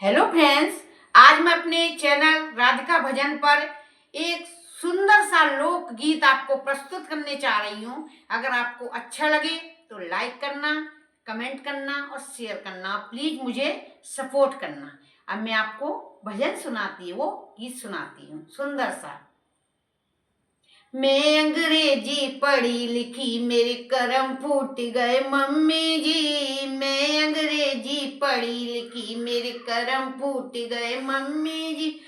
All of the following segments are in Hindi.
हेलो फ्रेंड्स, आज मैं अपने चैनल राधिका भजन पर एक सुंदर सा लोक गीत आपको प्रस्तुत करने जा रही हूँ। अगर आपको अच्छा लगे तो लाइक करना, कमेंट करना और शेयर करना। प्लीज मुझे सपोर्ट करना। अब मैं आपको भजन सुनाती हूँ, वो गीत सुनाती हूँ सुंदर सा। मैं अंग्रेजी पढ़ी लिखी, मेरे करम फूट गए मम्मी जी। मैं अंग्रेजी पढ़ी लिखी, मेरे करम फूट गए मम्मी जी।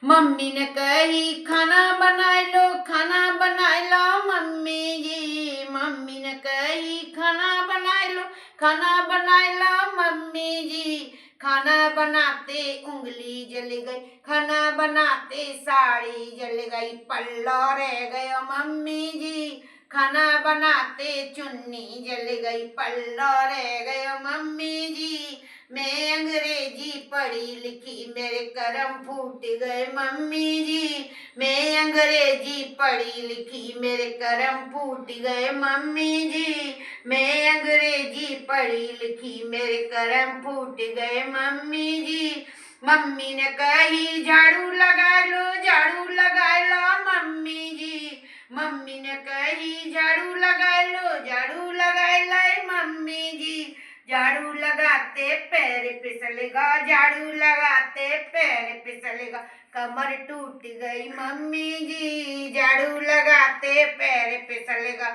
मम्मी ने कही खाना बनाए लो, खाना बनाए लो मम्मी जी। मम्मी ने कही खाना बनाए लो, खाना बनाए लो मम्मी जी। खाना बनाते उंगली जल गई, खाना बनाते साड़ी जल गई, पल्ला रह गया मम्मी जी। खाना बनाते चुन्नी जल गई, पल्ला रह गया मम्मी जी। मैं अंग्रेजी पढ़ी लिखी, मेरे करम फूट गए मम्मी जी। मैं अंग्रेजी पढ़ी लिखी, मेरे करम फूट गए मम्मी जी। मैं अंग्रेजी पढ़ी लिखी, मेरे करम फूट गए मम्मी जी। मम्मी ने कही झाड़ू लगा लो, झाड़ू लगा लो मम्मी जी। मम्मी ने कही झाड़ू लगा लो, झाड़ू लगा लो मम्मी जी। झाड़ू लगाते पैर फिसलेगा, झाड़ू लगाते पैर फिसलेगा, कमर टूट गई मम्मी जी। झाड़ू लगाते पैर फिसलेगा,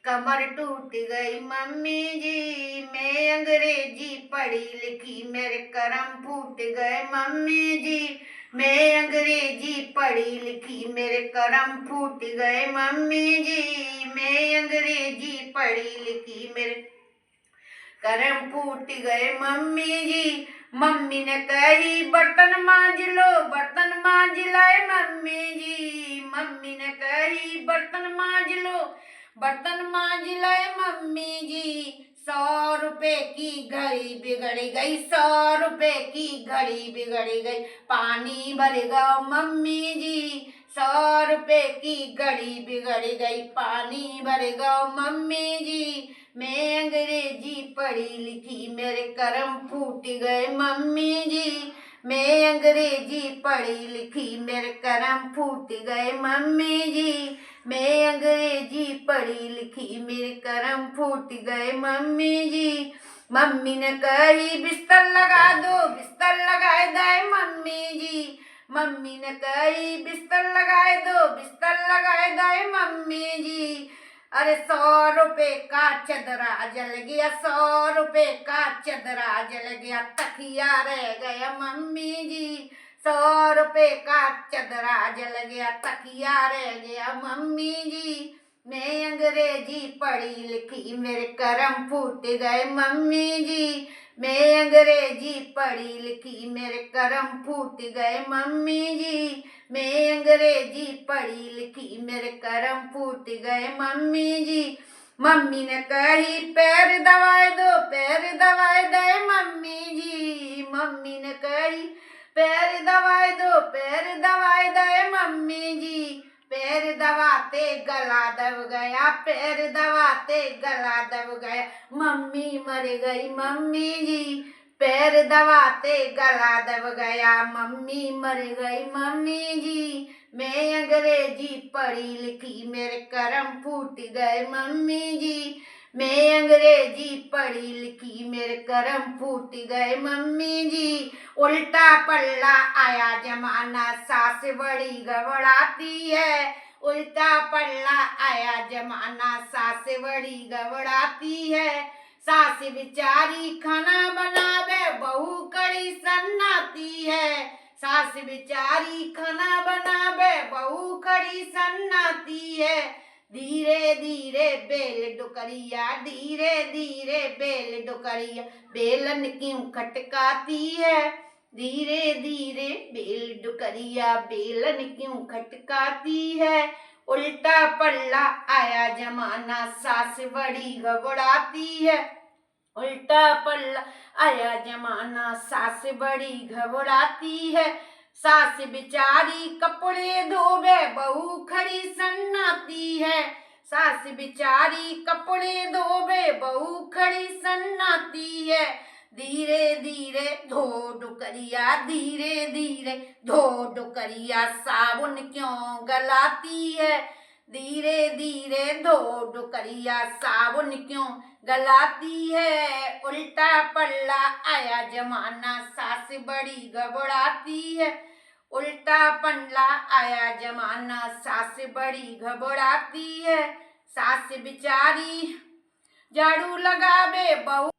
कमर टूट गई मम्मी जी। मैं अंग्रेजी पढ़ी लिखी, मेरे करम फूट गए मम्मी जी। मैं अंग्रेजी पढ़ी लिखी, मेरे करम फूट गए मम्मी जी। मैं अंग्रेजी पढ़ी लिखी, मेरे करम फूट गए मम्मी जी। मम्मी ने कही बर्तन मांज लो, बर्तन मांज लाए मम्मी जी। मम्मी ने कही बर्तन मांज लो, बर्तन मांज लाए मम्मी जी। 100 रुपए की घड़ी बिगड़ गई, 100 रुपए की घड़ी बिगड़ गई, पानी भरेगा मम्मी जी। 100 रुपए की घड़ी बिगड़ गई, पानी भरेगा मम्मी जी। मैं अंग्रेजी पढ़ी लिखी, मेरे करम फूट गए मम्मी जी। मैं अंग्रेजी पढ़ी लिखी, मेरे करम फूट गए मम्मी जी। मैं अंग्रेजी पढ़ी लिखी, मेरे करम फूट गए मम्मी जी। मम्मी ने कही बिस्तर लगा दो, बिस्तर लगाए दे मम्मी जी। मम्मी ने कही बिस्तर लगाए दो, बिस्तर लगाए दे मम्मी जी। अरे 100 रुपए का चदरा जल गया, 100 रुपए का चदरा जल गया, तकिया रह गया मम्मी जी। 100 रुपए का चदरा जल गया, तकिया रह गया मम्मी जी। मैं अंग्रेजी पढ़ी लिखी, मेरे करम फूट गए मम्मी जी। मैं अंग्रेजी पढ़ी लिखी, मेरे करम फूट गए मम्मी जी। मैं अंग्रेजी पढ़ी लिखी, मेरे करम फूट गए मम्मी जी। मम्मी ने कही पैर दबाए दो, पैर दबाए दे मम्मी जी। मम्मी ने कही पैर दबाए दो, पैर दबाए दे मम्मी जी। पैर दबाते गला दब गया, पैर दबाते गला दब गया, मम्मी मर गई मम्मी जी। पैर दबाते गला दब गया, मम्मी मर गई मम्मी जी। मैं अंग्रेजी पढ़ी लिखी, मेरे करम फूट गए मम्मी जी। मैं अंग्रेजी पढ़ी लिखी, मेरे करम फूट गए मम्मी जी। उल्टा पल्ला आया जमाना, सास बड़ी घबराती है। उल्टा पल्ला आया जमाना, सास बड़ी घबराती है। सास बिचारी खाना बनावे, बहू कड़ी सन्नाती है। सास बिचारी खाना बनावे, बहू कड़ी सन्नाती है। धीरे धीरे बेल डुकरिया, धीरे धीरे बेल डुकरिया, बेलन क्यों खटकाती है। धीरे धीरे बेल डुकरिया, बेलन क्यों खटकाती है। उल्टा पल्ला आया जमाना, सास बड़ी घबराती है। उल्टा पल्ला आया जमाना, सास बड़ी घबराती है। सास बिचारी कपड़े धोवे, बहू खड़ी सन्नाती है। सास बिचारी कपड़े धोवे, बहू खड़ी सन्नाती है। धीरे धीरे धो डुकरिया, धीरे धीरे धो डुकरिया, साबुन क्यों गलाती है, धीरे धीरे धो डुकरिया, साबुन क्यों गलाती है। उल्टा पल्ला आया जमाना, सास बड़ी घबराती है, उल्टा पल्ला आया जमाना, सास बड़ी घबराती है। सास बिचारी झाड़ू लगावे बहू,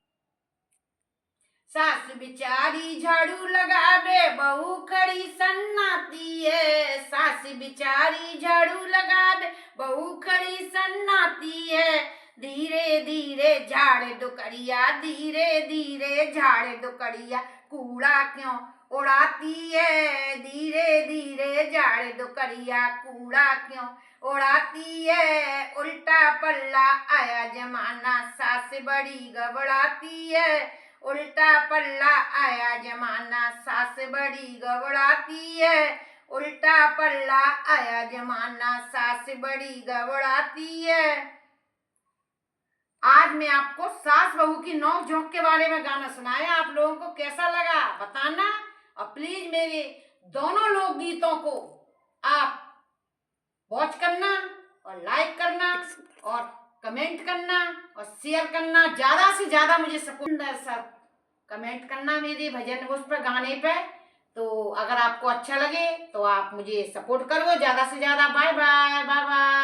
सास बिचारी झाड़ू लगावे बहू खड़ी सन्नाती है, सास बिचारी झाड़ू लगावे बहू खड़ी सन्नाती है। धीरे धीरे झाड़ डुकरिया, धीरे धीरे झाड़ डुकरिया, कूड़ा क्यों उड़ाती है, धीरे धीरे झाड़ डुकरिया, कूड़ा क्यों उड़ाती है। उल्टा पल्ला आया जमाना, सास बड़ी घबराती है, उल्टा पल्ला आया जमाना, सास बड़ी घबराती है, उल्टा पल्ला आया जमाना, सास बड़ी घबराती है। आज मैं आपको सास बहू की नोक झोंक के बारे में गाना सुनाया। आप लोगों को कैसा लगा बताना, और प्लीज मेरे दोनों लोकगीतों को आप वॉच करना और लाइक करना और कमेंट करना और शेयर करना, ज्यादा से ज्यादा मुझे सपोर्ट सब कमेंट करना मेरे भजन उस पर गाने पे। तो अगर आपको अच्छा लगे तो आप मुझे सपोर्ट करो ज्यादा से ज्यादा। Bye bye bye bye.